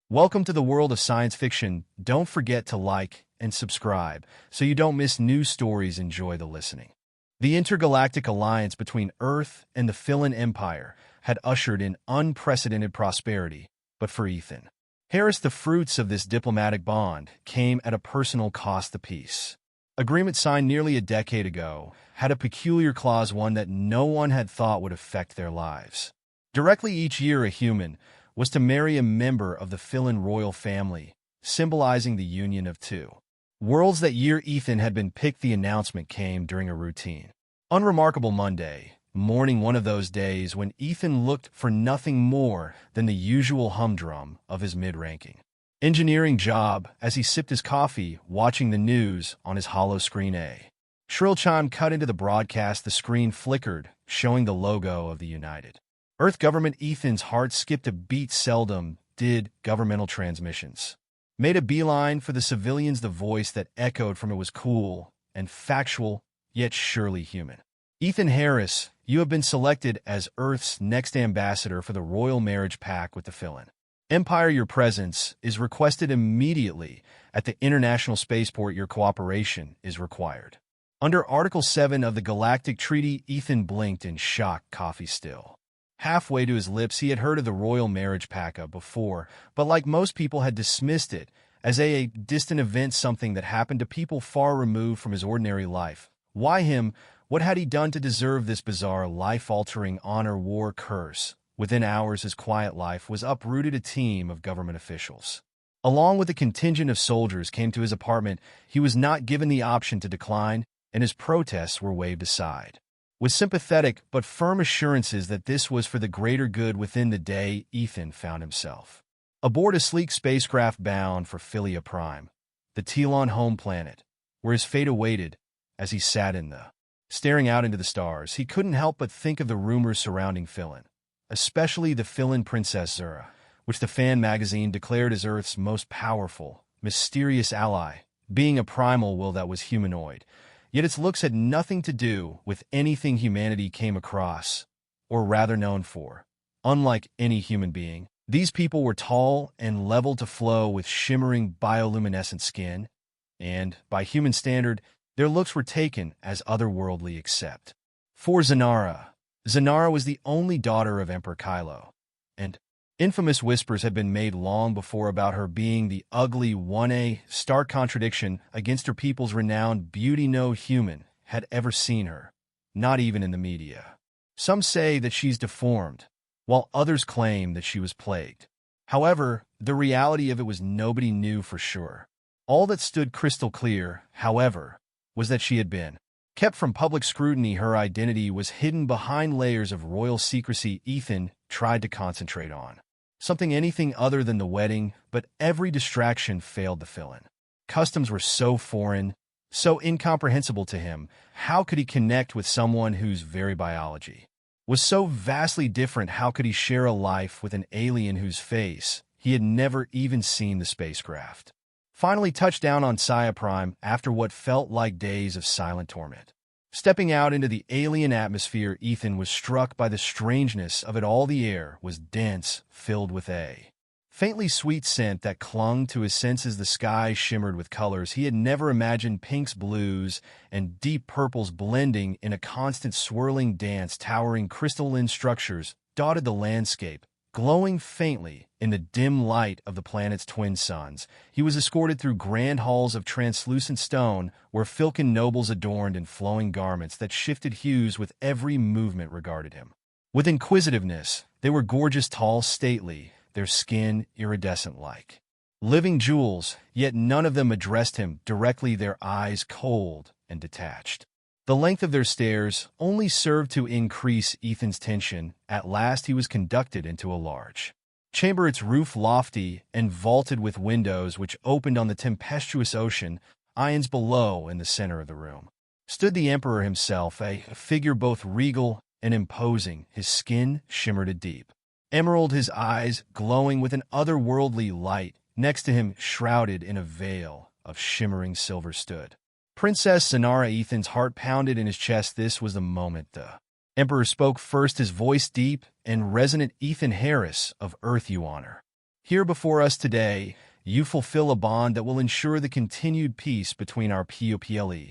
Welcome to the world of science fiction. Don't forget to like and subscribe so you don't miss new stories. Enjoy the listening. The intergalactic alliance between Earth and the Philin Empire had ushered in unprecedented prosperity, but for Ethan Harris, the fruits of this diplomatic bond came at a personal cost. The peace agreement signed nearly a decade ago had a peculiar clause, one that no one had thought would affect their lives. Directly each year, a human was to marry a member of the Philin royal family, symbolizing the union of two worlds. That year, Ethan had been picked. The announcement came during a routine, unremarkable Monday morning, one of those days when Ethan looked for nothing more than the usual humdrum of his mid-ranking engineering job as he sipped his coffee, watching the news on his hollow screen. A shrill chime cut into the broadcast. The screen flickered, showing the logo of the United Earth government. Ethan's heart skipped a beat. Seldom did governmental transmissions made a beeline for the civilians. The voice that echoed from it was cool and factual, yet surely human. Ethan Harris, you have been selected as Earth's next ambassador for the royal marriage pact with the Philin Empire. Your presence is requested immediately at the International Spaceport. Your cooperation is required under Article 7 of the Galactic Treaty. Ethan blinked in shock, coffee still halfway to his lips. He had heard of the royal marriage pact before, but like most people had dismissed it as a distant event, something that happened to people far removed from his ordinary life. Why him? What had he done to deserve this bizarre, life-altering honor? War curse. Within hours, his quiet life was uprooted. A team of government officials, along with a contingent of soldiers, came to his apartment. He was not given the option to decline, and his protests were waved aside with sympathetic but firm assurances that this was for the greater good. Within the day, Ethan found himself aboard a sleek spacecraft bound for Philia Prime, the Telon home planet, where his fate awaited. As he sat staring out into the stars, he couldn't help but think of the rumors surrounding Philin, especially the Philin Princess Zura, which the fan magazine declared as Earth's most powerful, mysterious ally, being a primal will that was humanoid. Yet its looks had nothing to do with anything humanity came across, or rather known for. Unlike any human being, these people were tall and level to flow with shimmering bioluminescent skin, and, by human standard, their looks were taken as otherworldly except for Zanara. Zanara was the only daughter of Emperor Kylo, and infamous whispers had been made long before about her being the ugly one, a stark contradiction against her people's renowned beauty. No human had ever seen her, not even in the media. Some say that she's deformed, while others claim that she was plagued. However, the reality of it was nobody knew for sure. All that stood crystal clear, however, was that she had been kept from public scrutiny. Her identity was hidden behind layers of royal secrecy. Ethan tried to concentrate on anything other than the wedding, but every distraction failed. The Philin customs were so foreign, so incomprehensible to him. How could he connect with someone whose very biology was so vastly different? How could he share a life with an alien whose face he had never even seen? The spacecraft finally touched down on Sci-Fi Prime after what felt like days of silent torment. Stepping out into the alien atmosphere, Ethan was struck by the strangeness of it all. The air was dense, filled with a faintly sweet scent that clung to his senses. The sky shimmered with colors he had never imagined, pinks, blues, and deep purples blending in a constant swirling dance. Towering crystalline structures dotted the landscape, glowing faintly in the dim light of the planet's twin suns. He was escorted through grand halls of translucent stone where Philkin nobles adorned in flowing garments that shifted hues with every movement regarded him with inquisitiveness. They were gorgeous, tall, stately, their skin iridescent like living jewels, yet none of them addressed him directly, their eyes cold and detached. The length of their stares only served to increase Ethan's tension. At last he was conducted into a large chamber, its roof lofty and vaulted with windows which opened on the tempestuous ocean. Ions below, in the center of the room, stood the Emperor himself, a figure both regal and imposing. His skin shimmered a deep emerald, his eyes glowing with an otherworldly light. Next to him, shrouded in a veil of shimmering silver, stood Princess Zanara. Ethan's heart pounded in his chest. This was the moment the Emperor spoke first, his voice deep and resonant. Ethan Harris of Earth, you honor Here before us today, you fulfill a bond that will ensure the continued peace between our people.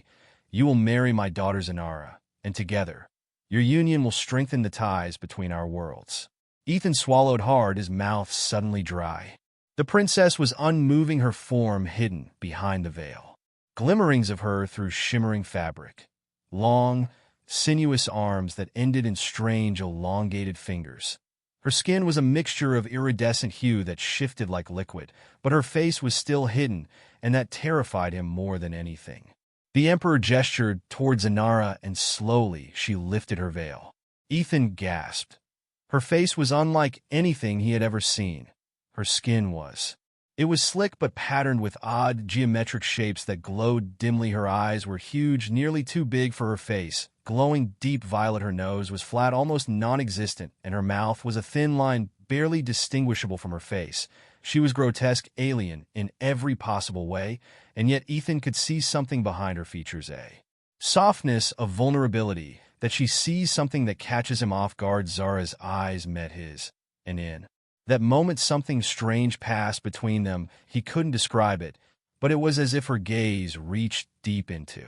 You will marry my daughter Zanara, and together, your union will strengthen the ties between our worlds. Ethan swallowed hard, his mouth suddenly dry. The princess was unmoving, her form hidden behind the veil. Glimmerings of her through shimmering fabric. Long, sinuous arms that ended in strange, elongated fingers. Her skin was a mixture of iridescent hue that shifted like liquid, but her face was still hidden, and that terrified him more than anything. The Emperor gestured towards Zanara, and slowly she lifted her veil. Ethan gasped. Her face was unlike anything he had ever seen. Her skin was. It was slick but patterned with odd, geometric shapes that glowed dimly. Her eyes were huge, nearly too big for her face. Glowing deep violet, her nose was flat, almost non-existent, and her mouth was a thin line barely distinguishable from her face. She was grotesque, alien in every possible way, and yet Ethan could see something behind her features, a softness, of vulnerability, that she sees something that catches him off guard. Zara's eyes met his, and in that moment something strange passed between them. He couldn't describe it, but it was as if her gaze reached deep into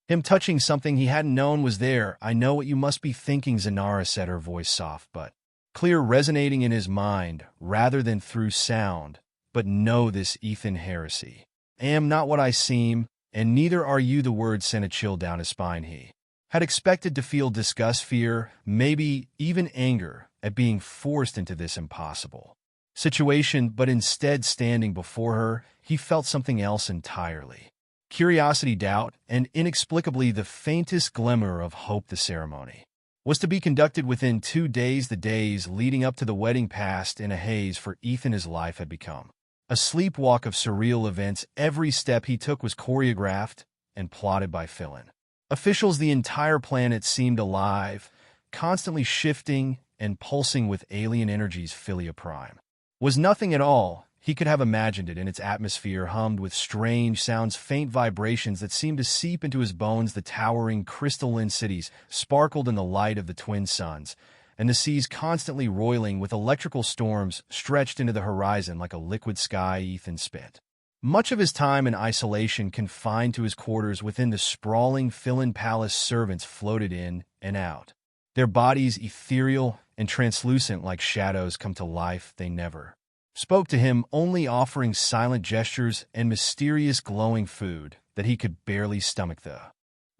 him, touching something he hadn't known was there. I know what you must be thinking, Zanara said, her voice soft but clear, resonating in his mind rather than through sound. But know this, Ethan, heresy. I am not what I seem, and neither are you. The words sent a chill down his spine. He had expected to feel disgust, fear, maybe even anger at being forced into this impossible situation, but instead, standing before her, he felt something else entirely. Curiosity, doubt, and inexplicably the faintest glimmer of hope. The ceremony was to be conducted within 2 days. The days leading up to the wedding passed in a haze for Ethan. His life had become a sleepwalk of surreal events. Every step he took was choreographed and plotted by villain officials. The entire planet seemed alive, constantly shifting and pulsing with alien energies. Philia Prime was nothing at all. He could have imagined it, in its atmosphere hummed with strange sounds, faint vibrations that seemed to seep into his bones. The towering crystalline cities sparkled in the light of the twin suns, and the seas constantly roiling with electrical storms stretched into the horizon like a liquid sky. Ethan spent much of his time in isolation, confined to his quarters within the sprawling Philin palace. Servants floated in and out, their bodies ethereal and translucent like shadows come to life. They never spoke to him, only offering silent gestures and mysterious glowing food that he could barely stomach. The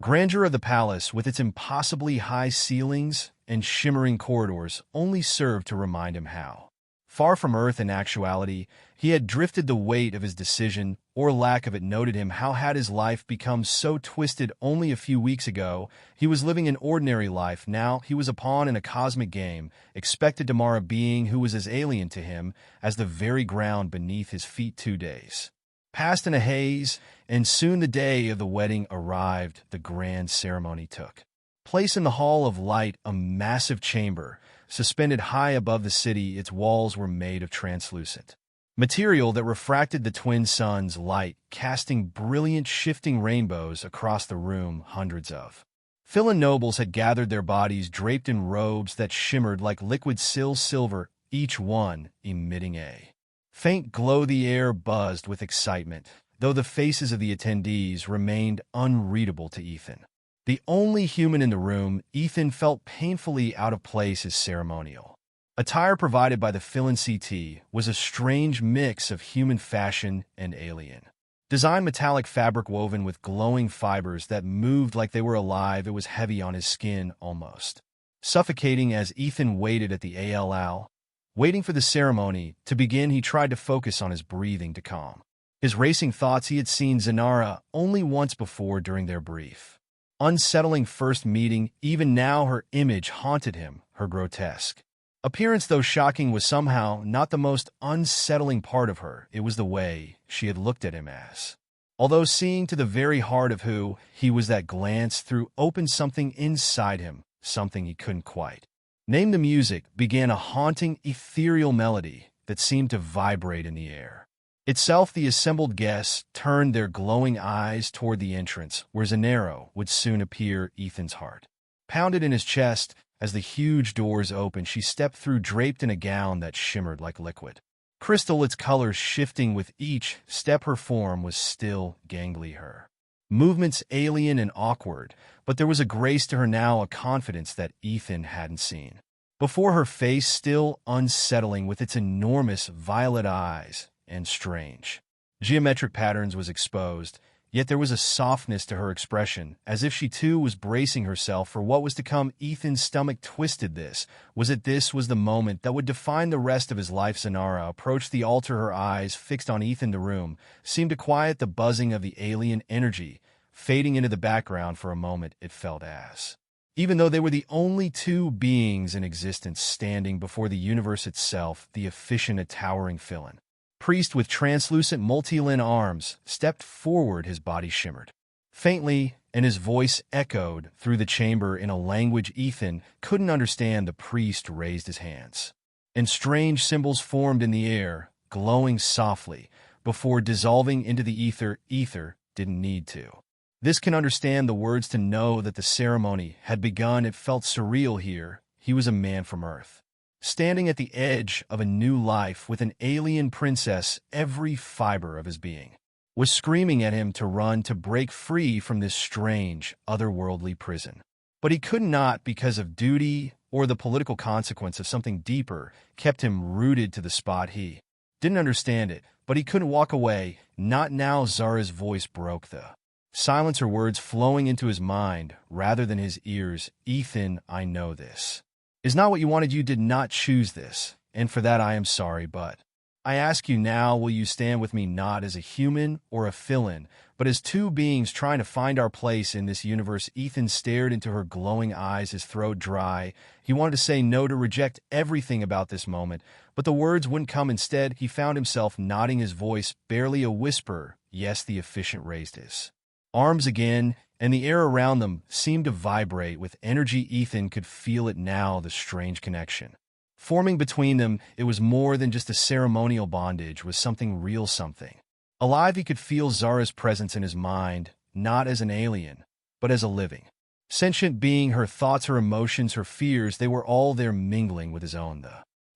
grandeur of the palace, with its impossibly high ceilings and shimmering corridors, only served to remind him how far from Earth in actuality he had drifted. The weight of his decision, or lack of it, noted him. How had his life become so twisted? Only a few weeks ago, he was living an ordinary life. Now he was a pawn in a cosmic game, expected to mar a being who was as alien to him as the very ground beneath his feet. 2 days passed in a haze, and soon the day of the wedding arrived. The grand ceremony took place in the Hall of Light, a massive chamber suspended high above the city. Its walls were made of translucent material that refracted the twin suns' light, casting brilliant, shifting rainbows across the room. Hundreds of Philin nobles had gathered, their bodies draped in robes that shimmered like liquid silver, each one emitting a faint glow. The air buzzed with excitement, though the faces of the attendees remained unreadable to Ethan. The only human in the room, Ethan felt painfully out of place. His ceremonial attire, provided by the Philin CT, was a strange mix of human fashion and alien design. Metallic fabric woven with glowing fibers that moved like they were alive. It was heavy on his skin, almost suffocating. As Ethan waited at the ALL, waiting for the ceremony to begin, he tried to focus on his breathing to calm his racing thoughts. He had seen Zanara only once before, during their brief, unsettling first meeting. Even now her image haunted him. Her grotesque appearance, though shocking, was somehow not the most unsettling part of her. It was the way she had looked at him as. Although seeing to the very heart of who he was, that glance threw open something inside him, something he couldn't quite name. The music began, a haunting, ethereal melody that seemed to vibrate in the air itself. The assembled guests turned their glowing eyes toward the entrance, where Zanara would soon appear. Ethan's heart pounded in his chest as the huge doors opened. She stepped through, draped in a gown that shimmered like liquid Crystal, its colors shifting with each step. Her form was still gangly, her movements alien and awkward, but there was a grace to her now, a confidence that Ethan hadn't seen before. Her face still unsettling with its enormous violet eyes and strange geometric patterns was exposed, yet there was a softness to her expression, as if she too was bracing herself for what was to come. Ethan's stomach twisted. This was the moment that would define the rest of his life. Zanara approached the altar, her eyes fixed on Ethan. The room seemed to quiet, the buzzing of the alien energy fading into the background. For a moment, it felt as even though they were the only two beings in existence standing before the universe itself, the efficient, a towering villain priest with translucent multi-limb arms stepped forward. His body shimmered faintly, and his voice echoed through the chamber in a language Ethan couldn't understand. The priest raised his hands, and strange symbols formed in the air, glowing softly before dissolving into the ether. Ether didn't need to this can understand the words to know that the ceremony had begun. It felt surreal here. He was a man from Earth, standing at the edge of a new life with an alien princess. Every fiber of his being was screaming at him to run, to break free from this strange, otherworldly prison. But he could not, because of duty or the political consequence of something deeper kept him rooted to the spot. He didn't understand it, but he couldn't walk away. Not now. Zara's voice broke the silence, her words flowing into his mind rather than his ears. Ethan, I know this is not what you wanted. You did not choose this, and for that I am sorry, but I ask you now, will you stand with me not as a human or a villain, but as two beings trying to find our place in this universe? Ethan stared into her glowing eyes, his throat dry. He wanted to say no, to reject everything about this moment, but the words wouldn't come. Instead, he found himself nodding, his voice barely a whisper. Yes. The efficient raised his arms again, and the air around them seemed to vibrate with energy. Ethan could feel it now, the strange connection forming between them. It was more than just a ceremonial bondage, was something real, something alive. He could feel Zara's presence in his mind, not as an alien, but as a living, sentient being. Her thoughts, her emotions, her fears, they were all there mingling with his own.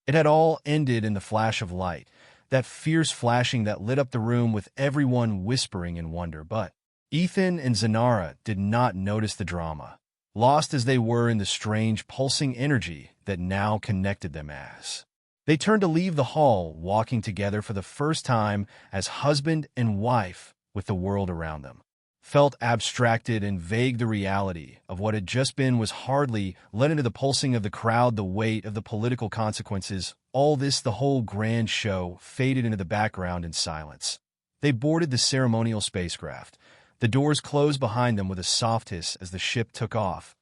It had all ended in the flash of light, that fierce flashing that lit up the room with everyone whispering in wonder. But Ethan and Zanara did not notice the drama, lost as they were in the strange pulsing energy that now connected them. As they turned to leave the hall, walking together for the first time as husband and wife, with the world around them felt abstracted and vague. The reality of what had just been was hardly let into the pulsing of the crowd, the weight of the political consequences. All this, the whole grand show, faded into the background in silence. They boarded the ceremonial spacecraft. The doors closed behind them with a soft hiss as the ship took off,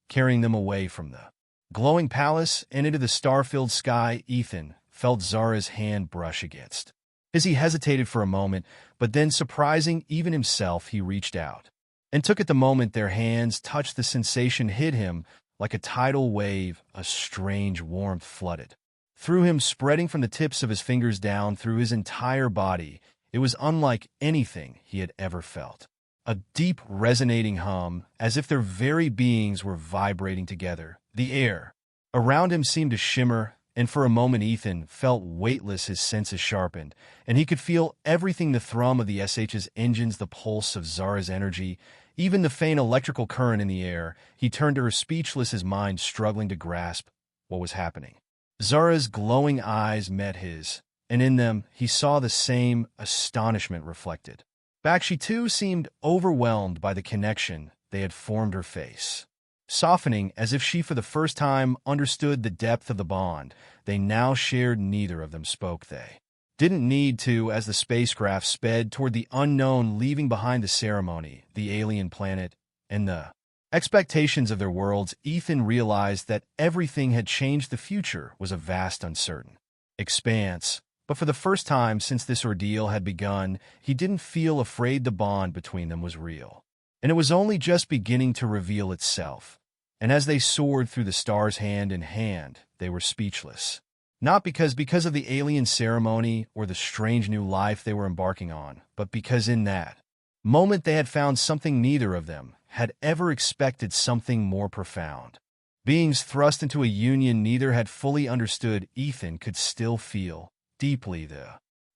carrying them away from the glowing palace and into the star-filled sky. Ethan felt Zara's hand brush against his. He hesitated for a moment, but then, surprising even himself, he reached out and took it. The moment their hands touched, the sensation hit him like a tidal wave. A strange warmth flooded through him, spreading from the tips of his fingers down through his entire body. It was unlike anything he had ever felt. A deep, resonating hum, as if their very beings were vibrating together. The air around him seemed to shimmer, and for a moment Ethan felt weightless, his senses sharpened, and he could feel everything: the thrum of the SH's engines, the pulse of Zara's energy, even the faint electrical current in the air. He turned to her, speechless, his mind struggling to grasp what was happening. Zara's glowing eyes met his, and in them he saw the same astonishment reflected back. She too seemed overwhelmed by the connection they had formed, her face softening as if she for the first time understood the depth of the bond they now shared. Neither of them spoke. They didn't need to. As the spacecraft sped toward the unknown, leaving behind the ceremony, the alien planet, and the expectations of their worlds, Ethan realized that everything had changed. The future was a vast, uncertain expanse. But for the first time since this ordeal had begun, he didn't feel afraid. The bond between them was real, and it was only just beginning to reveal itself. And as they soared through the stars hand in hand, they were speechless. Not because of the alien ceremony or the strange new life they were embarking on, but because in that moment they had found something neither of them had ever expected, something more profound. Beings thrust into a union neither had fully understood. Ethan could still feel deeply the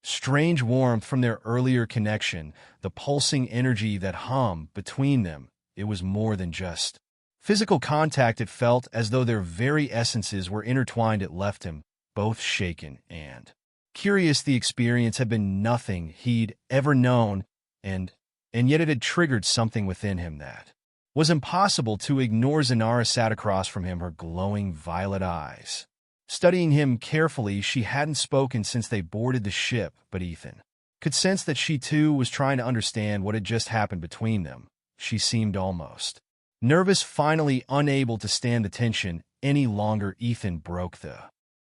strange warmth from their earlier connection, the pulsing energy that hummed between them. It was more than just physical contact. It felt as though their very essences were intertwined. It left him both shaken and curious. The experience had been nothing he'd ever known, and yet it had triggered something within him that was impossible to ignore. Zanara sat across from him, her glowing violet eyes studying him carefully. She hadn't spoken since they boarded the ship, but Ethan could sense that she too was trying to understand what had just happened between them. She seemed almost nervous, finally unable to stand the tension any longer. Ethan broke the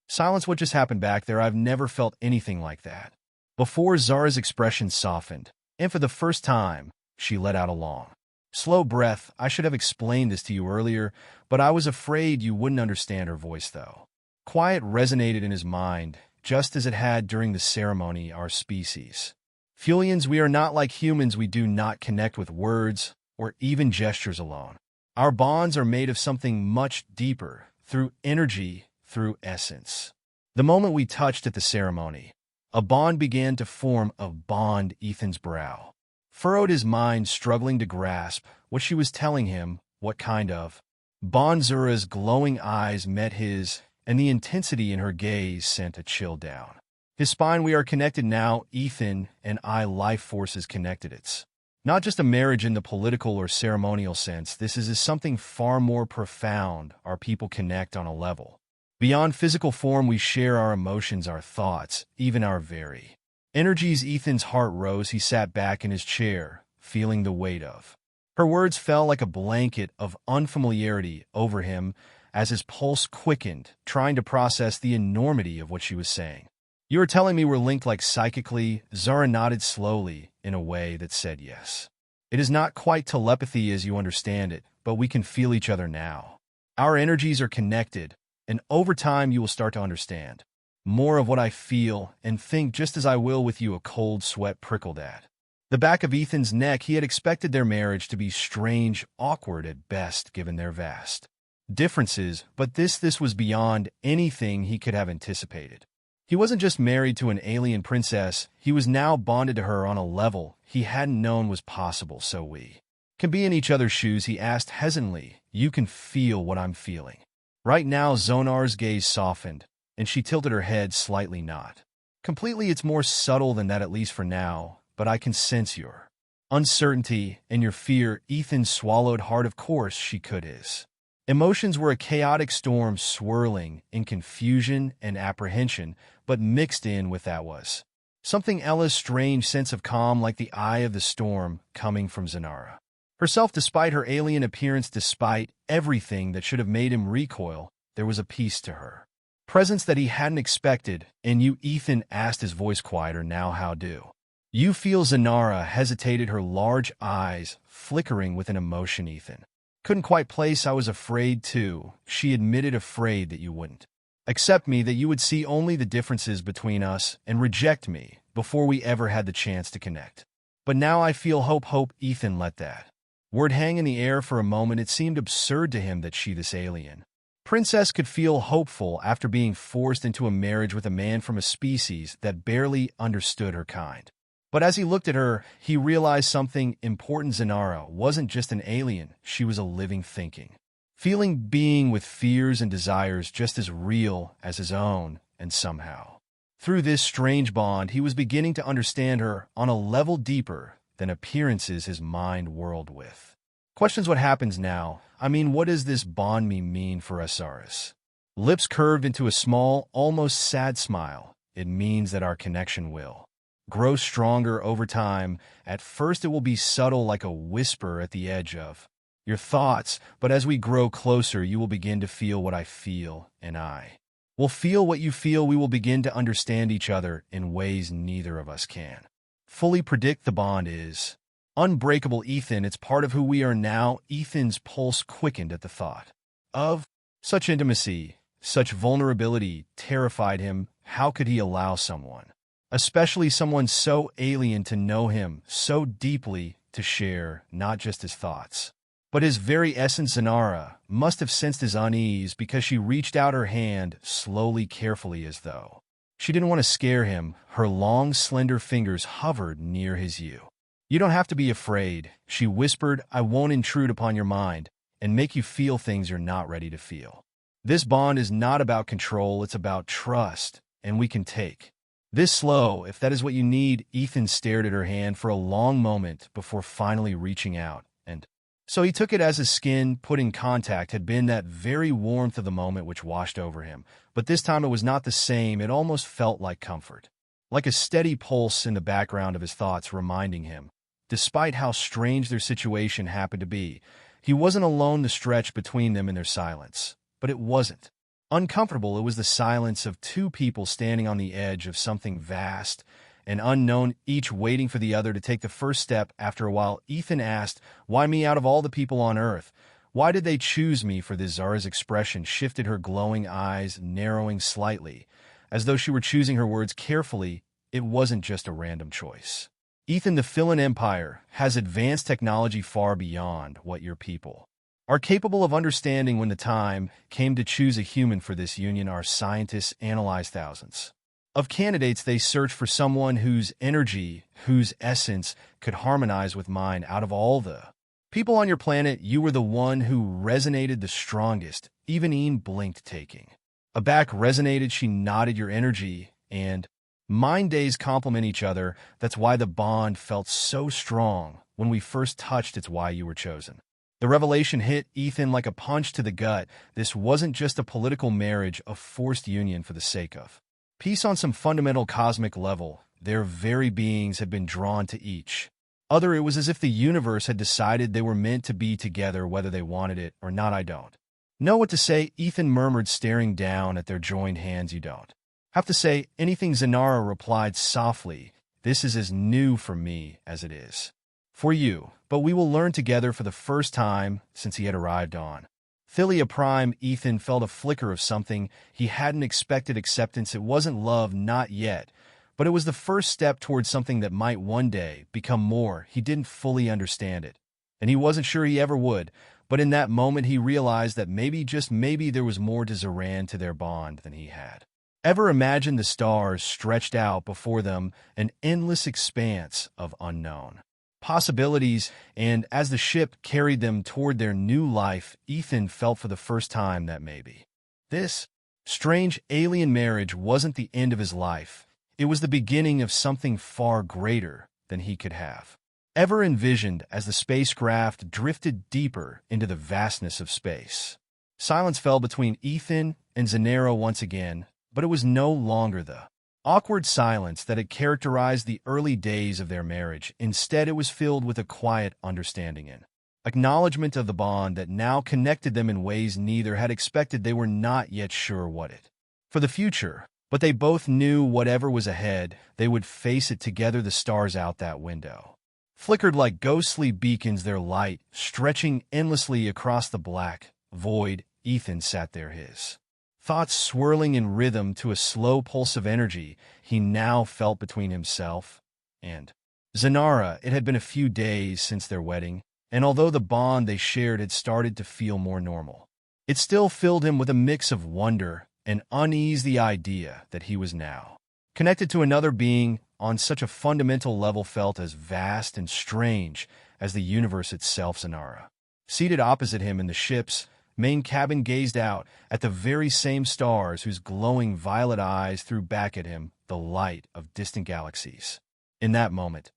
silence. What just happened back there? I've never felt anything like that before. Zara's expression softened, and for the first time, she let out a long, slow breath. I should have explained this to you earlier, but I was afraid you wouldn't understand. Her voice, though quiet, resonated in his mind, just as it had during the ceremony. Our species, Fulians, we are not like humans. We do not connect with words or even gestures alone. Our bonds are made of something much deeper, through energy, through essence. The moment we touched at the ceremony, a bond began to form. A bond. Ethan's brow furrowed, his mind struggling to grasp what she was telling him. What kind of bond? Zara's glowing eyes met his, and the intensity in her gaze sent a chill down his spine. We are connected now, Ethan and I. Life forces connected. It's not just a marriage in the political or ceremonial sense. This is something far more profound. Our people connect on a level beyond physical form. We share our emotions, our thoughts, even our very energies. Ethan's heart rose. He sat back in his chair, feeling the weight of her words fell like a blanket of unfamiliarity over him as his pulse quickened, trying to process the enormity of what she was saying. You are telling me we're linked like psychically? Zara nodded slowly in a way that said yes. It is not quite telepathy as you understand it, but we can feel each other now. Our energies are connected, and over time you will start to understand more of what I feel and think, just as I will with you. A cold sweat prickled at the back of Ethan's neck. He had expected their marriage to be strange, awkward at best, given their vast differences, but this was beyond anything he could have anticipated. He wasn't just married to an alien princess, he was now bonded to her on a level he hadn't known was possible. So we can be in each other's shoes? He asked hesitantly. You can feel what I'm feeling right now? Zonar's gaze softened, and she tilted her head slightly. Not completely. It's more subtle than that, at least for now, but I can sense your uncertainty and your fear. Ethan swallowed hard. Of course she could. His emotions were a chaotic storm, swirling in confusion and apprehension, but mixed in with that was something Ella's strange sense of calm, like the eye of the storm coming from Zanara herself. Despite her alien appearance, despite everything that should have made him recoil, there was a peace to her presence that he hadn't expected. And you? Ethan asked, his voice quieter now. How do you feel? Zanara hesitated, her large eyes flickering with an emotion Ethan couldn't quite place. I was afraid too, she admitted. Afraid that you wouldn't accept me, that you would see only the differences between us and reject me before we ever had the chance to connect. But now I feel hope. Hope? Ethan let that word hang in the air for a moment. It seemed absurd to him that she, this alien princess, could feel hopeful after being forced into a marriage with a man from a species that barely understood her kind. But as he looked at her, he realized something important. Zanara wasn't just an alien, she was a living, thinking, feeling being with fears and desires just as real as his own. And somehow, through this strange bond, he was beginning to understand her on a level deeper than appearances. His mind whirled with questions. What happens now? I mean, what does this bond mean for us? Zara's lips curved into a small, almost sad smile. It means that our connection will grow stronger over time. At first it will be subtle, like a whisper at the edge of your thoughts, but as we grow closer, you will begin to feel what I feel, and I will feel what you feel. We will begin to understand each other in ways neither of us can fully predict. The bond is unbreakable, Ethan. It's part of who we are now. Ethan's pulse quickened at the thought of such intimacy, such vulnerability terrified him. How could he allow someone, especially someone so alien, to know him so deeply, to share not just his thoughts, but his very essence? Zanara must have sensed his unease, because she reached out her hand slowly, carefully, as though She didn't want to scare him. Her long, slender fingers hovered near his ewe. "You don't have to be afraid," she whispered. "I won't intrude upon your mind and make you feel things you're not ready to feel. This bond is not about control, it's about trust, and we can take this slow, if that is what you need." Ethan stared at her hand for a long moment before finally reaching out, and so he took it as his skin put in contact had been that very warmth of the moment which washed over him. But this time it was not the same. It almost felt like comfort, like a steady pulse in the background of his thoughts, reminding him, despite how strange their situation happened to be, he wasn't alone. The stretch between them in their silence. But it wasn't uncomfortable. It was the silence of two people standing on the edge of something vast and unknown, each waiting for the other to take the first step. After a while, Ethan asked, "Why me out of all the people on Earth? Why did they choose me for this?" Zara's expression shifted, her glowing eyes narrowing slightly, as though she were choosing her words carefully. "It wasn't just a random choice. Ethan, the Philin Empire has advanced technology far beyond what your people are capable of understanding. When the time came to choose a human for this union, our scientists analyzed thousands of candidates. They searched for someone whose energy, whose essence could harmonize with mine. Out of all the people on your planet, you were the one who resonated the strongest." Even Ian blinked, taking aback. "Resonated?" She nodded. "Your energy and mind days complement each other. That's why the bond felt so strong when we first touched. It's why you were chosen." The revelation hit Ethan like a punch to the gut. This wasn't just a political marriage, a forced union for the sake of peace on some fundamental cosmic level. Their very beings had been drawn to each other. It was as if the universe had decided they were meant to be together, whether they wanted it or not. "I don't know what to say," Ethan murmured, staring down at their joined hands. "You don't have to say anything," Zanara replied softly. "This is as new for me as it is for you, but we will learn together." For the first time since he had arrived on Philia Prime, Ethan felt a flicker of something he hadn't expected. Acceptance. It wasn't love, not yet, but it was the first step towards something that might one day become more. He didn't fully understand it, and he wasn't sure he ever would, but in that moment he realized that maybe, just maybe, there was more to Zaran, to their bond, than he had ever imagined. The stars stretched out before them, an endless expanse of unknown possibilities, and as the ship carried them toward their new life, Ethan felt for the first time that maybe this strange alien marriage wasn't the end of his life. It was the beginning of something far greater than he could have ever envisioned. As the spacecraft drifted deeper into the vastness of space, silence fell between Ethan and Zanera once again, but it was no longer the awkward silence that had characterized the early days of their marriage. Instead, it was filled with a quiet understanding and acknowledgement of the bond that now connected them in ways neither had expected. They were not yet sure what it for the future, but they both knew whatever was ahead, they would face it together. The stars out that window flickered like ghostly beacons, their light stretching endlessly across the black void. Ethan sat there, his thoughts swirling in rhythm to a slow pulse of energy he now felt between himself and Zanara. It had been a few days since their wedding, and although the bond they shared had started to feel more normal, it still filled him with a mix of wonder and unease. The idea that he was now connected to another being on such a fundamental level felt as vast and strange as the universe itself. Zanara, seated opposite him in the ship's main cabin, gazed out at the very same stars whose glowing violet eyes threw back at him the light of distant galaxies. In that moment,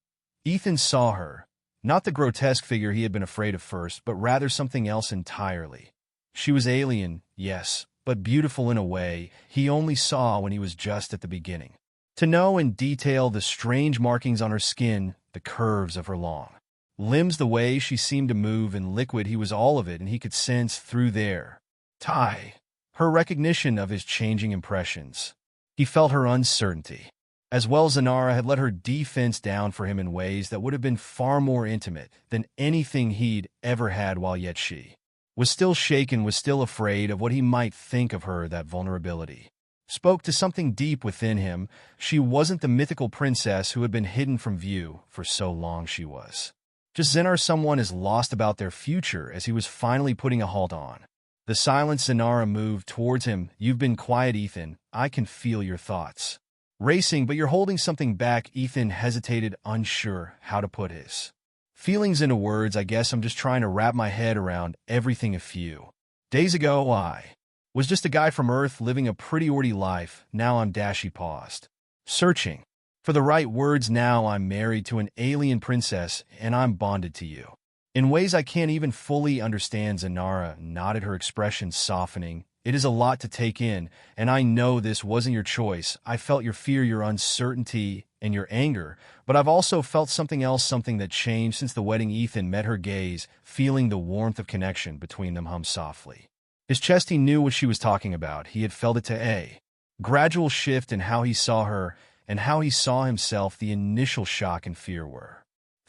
Ethan saw her, not the grotesque figure he had been afraid of first, but rather something else entirely. She was alien, yes, but beautiful in a way he only saw when he was just at the beginning. To know in detail the strange markings on her skin, the curves of her long limbs, the way she seemed to move in liquid, he was all of it, and he could sense through their tie her recognition of his changing impressions. He felt her uncertainty. As well, Zanara had let her defense down for him in ways that would have been far more intimate than anything he'd ever had, while yet she was still shaken, was still afraid of what he might think of her. That vulnerability spoke to something deep within him. She wasn't the mythical princess who had been hidden from view for so long. She was just Zenar, someone as lost about their future as he was finally putting a halt on the silence. Zanara moved towards him. "You've been quiet, Ethan. I can feel your thoughts Racing, but you're holding something back. Ethan hesitated, unsure how to put his feelings into words. I guess I'm just trying to wrap my head around everything. A few days ago, I was just a guy from Earth living a pretty ordy life. Now I'm He paused, searching for the right words. Now I'm married to an alien princess, and I'm bonded to you in ways I can't even fully understand. Zanara nodded, her expression softening. It is a lot to take in, and I know this wasn't your choice. I felt your fear, your uncertainty, and your anger, but I've also felt something else, something that changed since the wedding. Ethan met her gaze, feeling the warmth of connection between them. Hum softly. His chest, he knew what she was talking about. He had felt it to a gradual shift in how he saw her and how he saw himself. The initial shock and fear were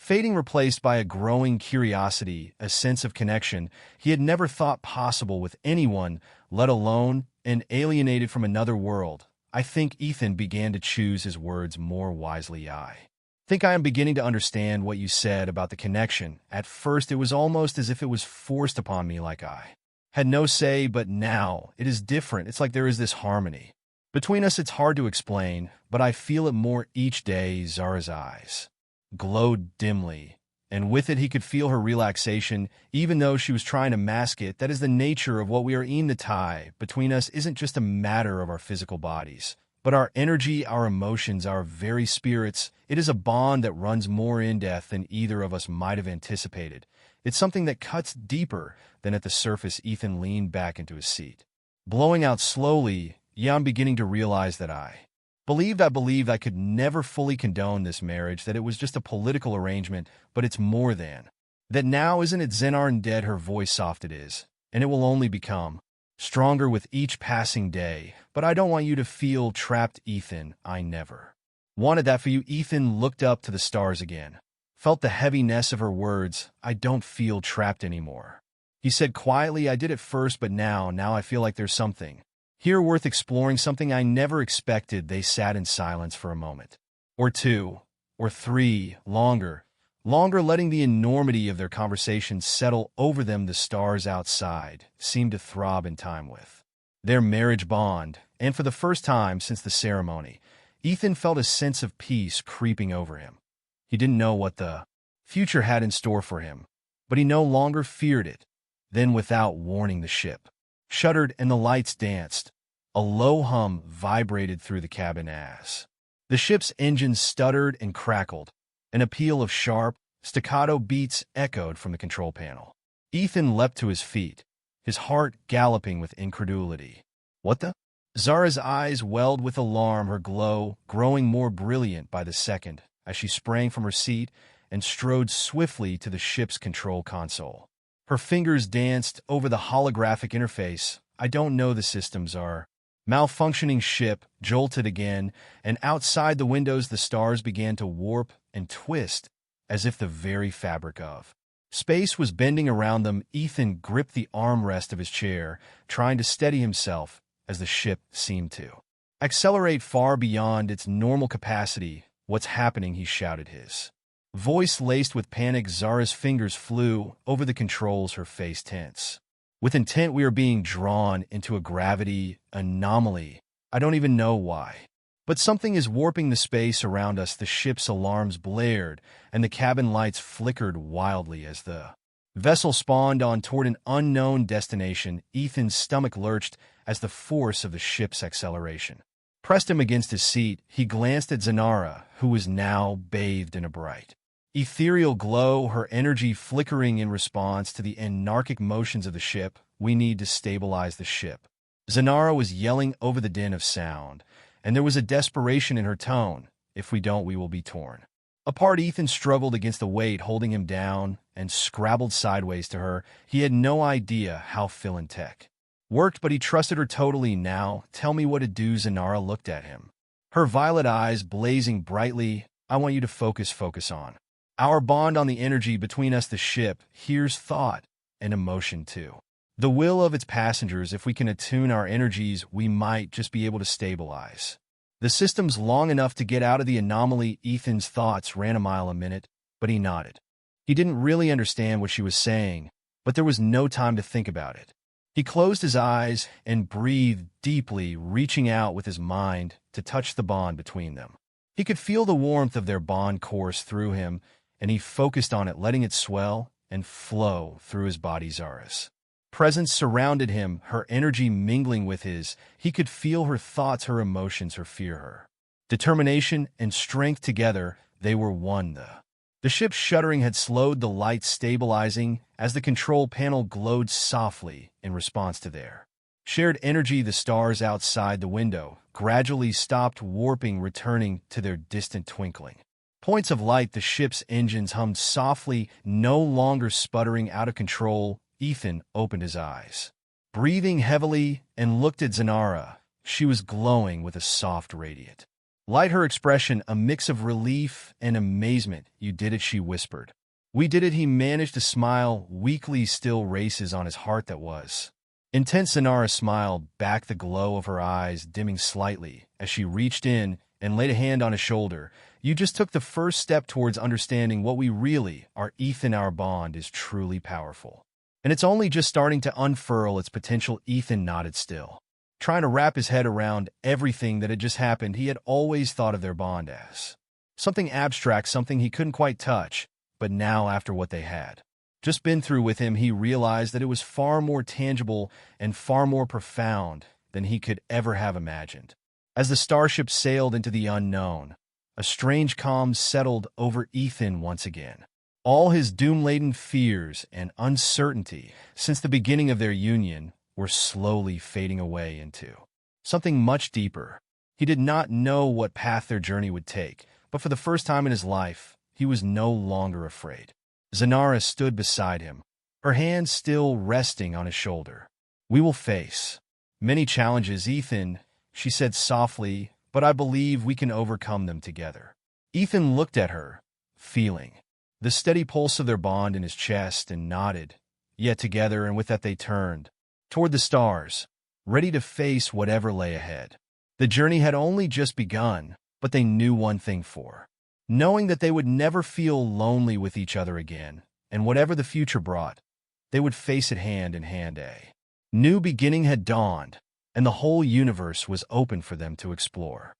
fading, replaced by a growing curiosity, a sense of connection he had never thought possible with anyone, let alone an alienated from another world. I think Ethan began to choose his words more wisely. I think I am beginning to understand what you said about the connection. At first, it was almost as if it was forced upon me, like I had no say, but now it is different. It's like there is this harmony between us. It's hard to explain, but I feel it more each day. Zara's eyes glowed dimly, and with it he could feel her relaxation, even though she was trying to mask it. That is the nature of what we are in. The tie between us isn't just a matter of our physical bodies, but our energy, our emotions, our very spirits. It is a bond that runs more in depth than either of us might have anticipated. It's something that cuts deeper than at the surface. Ethan leaned back into his seat, blowing out slowly. Yeah, I'm beginning to realize that I believed I could never fully condone this marriage, that it was just a political arrangement, but it's more than that now, isn't it? Zenarn dead, her voice soft. It is, and it will only become stronger with each passing day. But I don't want you to feel trapped, Ethan. I never wanted that for you. Ethan looked up to the stars again, felt the heaviness of her words. I don't feel trapped anymore, he said quietly. I did at first, but now I feel like there's something here worth exploring, something I never expected. They sat in silence for a moment, or two, or three, longer, letting the enormity of their conversation settle over them. The stars outside seemed to throb in time with their marriage bond, and for the first time since the ceremony, Ethan felt a sense of peace creeping over him. He didn't know what the future had in store for him, but he no longer feared it. Then, without warning, the ship shuddered and the lights danced. A low hum vibrated through the cabin as the ship's engine stuttered and crackled. An appeal of sharp, staccato beats echoed from the control panel. Ethan leapt to his feet, his heart galloping with incredulity. What the? Zara's eyes welled with alarm, her glow growing more brilliant by the second as she sprang from her seat and strode swiftly to the ship's control console. Her fingers danced over the holographic interface. I don't know, the systems are malfunctioning. Ship jolted again, and outside the windows the stars began to warp and twist as if the very fabric of space was bending around them. Ethan gripped the armrest of his chair, trying to steady himself as the ship seemed to accelerate far beyond its normal capacity. What's happening? He shouted, his voice laced with panic. Zara's fingers flew over the controls, her face tense with intent. We are being drawn into a gravity anomaly. I don't even know why, but something is warping the space around us. The ship's alarms blared, and the cabin lights flickered wildly as the vessel spawned on toward an unknown destination. Ethan's stomach lurched as the force of the ship's acceleration pressed him against his seat. He glanced at Zanara, who was now bathed in a bright, ethereal glow, her energy flickering in response to the anarchic motions of the ship. We need to stabilize the ship, Zanara was yelling over the din of sound, and there was a desperation in her tone. If we don't, we will be torn apart. Ethan struggled against the weight holding him down and scrabbled sideways to her. He had no idea how Philintech worked, but he trusted her totally. Now, tell me what to do. Zanara looked at him, her violet eyes blazing brightly. I want you to focus on our bond, on the energy between us. The ship hears thought and emotion too, the will of its passengers. If we can attune our energies, we might just be able to stabilize the systems long enough to get out of the anomaly. Ethan's thoughts ran a mile a minute, but he nodded. He didn't really understand what she was saying, but there was no time to think about it. He closed his eyes and breathed deeply, reaching out with his mind to touch the bond between them. He could feel the warmth of their bond course through him, and he focused on it, letting it swell and flow through his body's Zaris. Presence surrounded him, her energy mingling with his. He could feel her thoughts, her emotions, her fear, her determination and strength together. They were one. The ship's shuddering had slowed, the lights stabilizing as the control panel glowed softly in response to their shared energy. The stars outside the window gradually stopped warping, returning to their distant twinkling points of light. The ship's engines hummed softly, no longer sputtering out of control. Ethan opened his eyes, breathing heavily, and looked at Zanara. She was glowing with a soft, radiant light, her expression a mix of relief and amazement. "You did it," she whispered. "We did it." He managed to smile, weakly, still races on his heart that was intense. Zanara smiled back, the glow of her eyes dimming slightly as she reached in and laid a hand on his shoulder. "You just took the first step towards understanding what we really are, Ethan. Our bond is truly powerful, and it's only just starting to unfurl its potential." Ethan nodded, still trying to wrap his head around everything that had just happened. He had always thought of their bond as something abstract, something he couldn't quite touch, but now, after what they had just been through with him, he realized that it was far more tangible and far more profound than he could ever have imagined. As the starship sailed into the unknown, a strange calm settled over Ethan once again. All his doom-laden fears and uncertainty since the beginning of their union were slowly fading away into something much deeper. He did not know what path their journey would take, but for the first time in his life, he was no longer afraid. Zanara stood beside him, her hand still resting on his shoulder. "We will face many challenges, Ethan," she said softly, "but I believe we can overcome them together." Ethan looked at her, feeling the steady pulse of their bond in his chest, and nodded. Yet together, and with that they turned toward the stars, ready to face whatever lay ahead. The journey had only just begun, but they knew one thing for knowing that they would never feel lonely with each other again, and whatever the future brought, they would face it hand in hand. A new beginning had dawned, and the whole universe was open for them to explore.